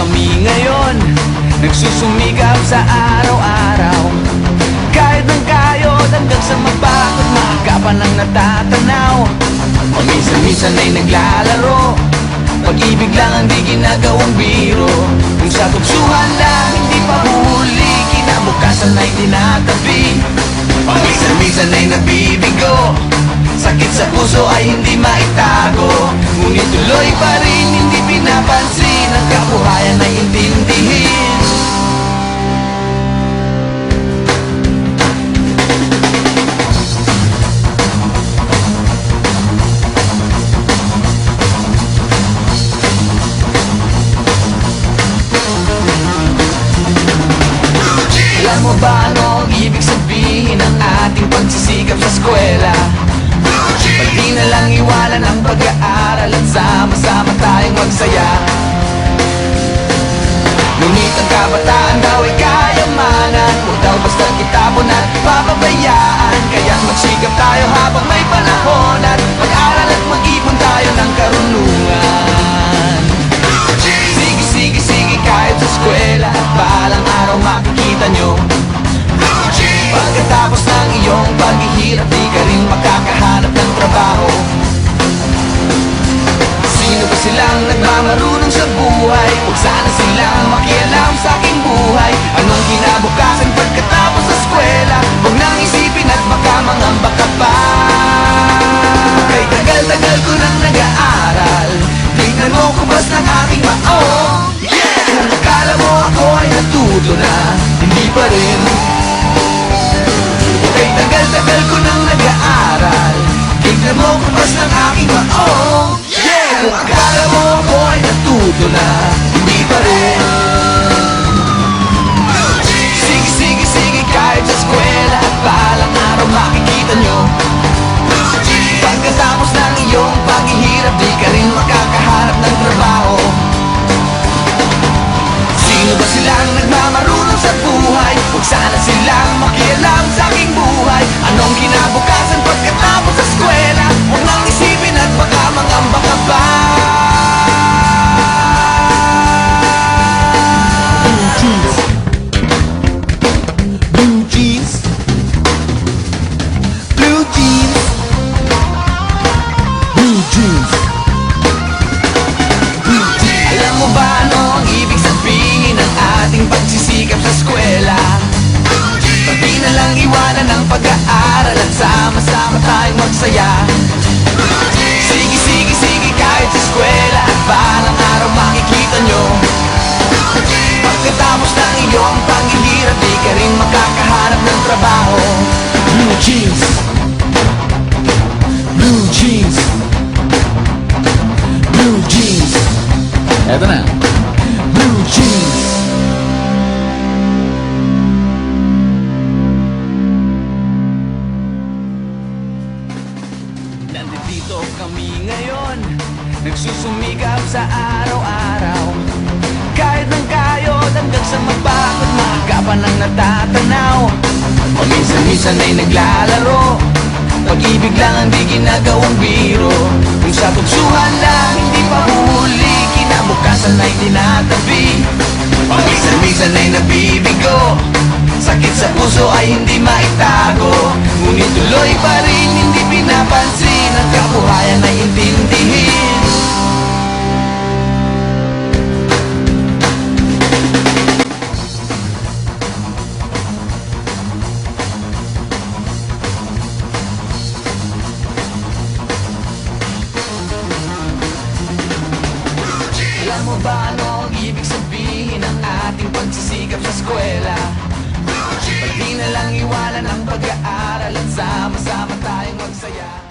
kami ngayon, nagsusumikap sa araw-araw. Kahit ng kayod hanggang sa mapagod, maaga pa nang natatanaw. Paminsan-minsan ay naglalaro, pag-ibig lang ang di ginagawang biro. Kung sa tuksuhan lang hindi pa huli, kinabukasan ay tinatabi. Paminsan-minsan ay nabibigo, sakit sa puso ay hindi maitago. Ngunit tuloy pa rin hindi pinapansin, ang kabuhayan ay intindihin. Alam mo ba ano ang ibig sabihin ng ating pagsisikap sa eskwela? Pati na lang iwanan ang pag-aaral at sama-sama tayong magsaya. Ngunit ang kabataan daw ay kayamanan, huwag daw basta kitapon at papabayaan. Kaya't magsikap tayo habang may panahon, at mag-aral at mag-ipon tayo ng karunungan. Sige, kahit sa eskwela, balang araw makikita nyo. Pagkatapos ng iyong paghihirap, di ka rin makakahanap ng trabaho. Sino ba silang nagmamarunong sa buhay? Huwag sana silang makialam sa aking buhay. Anong kinabukasan pagkatapos sa eskwela? Huwag nang isipin at baka mangamba ka pa. Kay tagal-tagal ko nang nag-aaral, tingnan mo kubas ng aking maong. Kung akala mo ako ay natuto na, hindi pa rin. Kay tagal-tagal ko nang nag-aaral, tingnan mo kubas ng aking maong. Kung akala mo ako ay natuto na, hindi pa rin. Sige, kahit sa eskwela, balang araw makikita nyo. Pagkatapos ng iyong paghihirap, di ka rin makakahanap ng trabaho. Sino ba silang nagmamarunong sa buhay? Huwag sana silang makialam sa aking buhay. Anong kinabukasan pagkatapos sa eskwela? Huwag nang isipin at baka mangamba ka pa. Blue jeans, blue jeans, blue jeans, blue jeans. Alam mo ba ano ang ibig sabihin ng ating pagsisikap sa eskwela? Pati na lang iwanan ang pag-aaral at sama-sama tayong magsaya. Sige, kahit sa eskwela, at balang araw makikita nyo. Pagkatapos ng iyong paghihirap, di ka rin makakahanap ng trabaho. Blue jeans, blue jeans, blue jeans. Eto na, blue jeans. Nandito kami ngayon, nagsusumikap sa araw-araw. Kahit ng kayod hanggang sa mapagod, maaga pa nang natatanaw. Paminsan-minsan ay naglalaro, pag-ibig lang ang di ginagawang biro. Kung sa tuksuhan lang hindi pa huli, kinabukasan ay tinatabi. Paminsan-minsan ay nabibigo, sakit sa puso ay hindi maitago. Ngunit tuloy pa rin hindi pinapansin, ang kabuhayan ay intindihin. Alam mo ba ano ang ibig sabihin ng ating pagsisikap sa eskwela? Pati na lang iwanan ang pag-aaral at sama-sama tayong magsaya.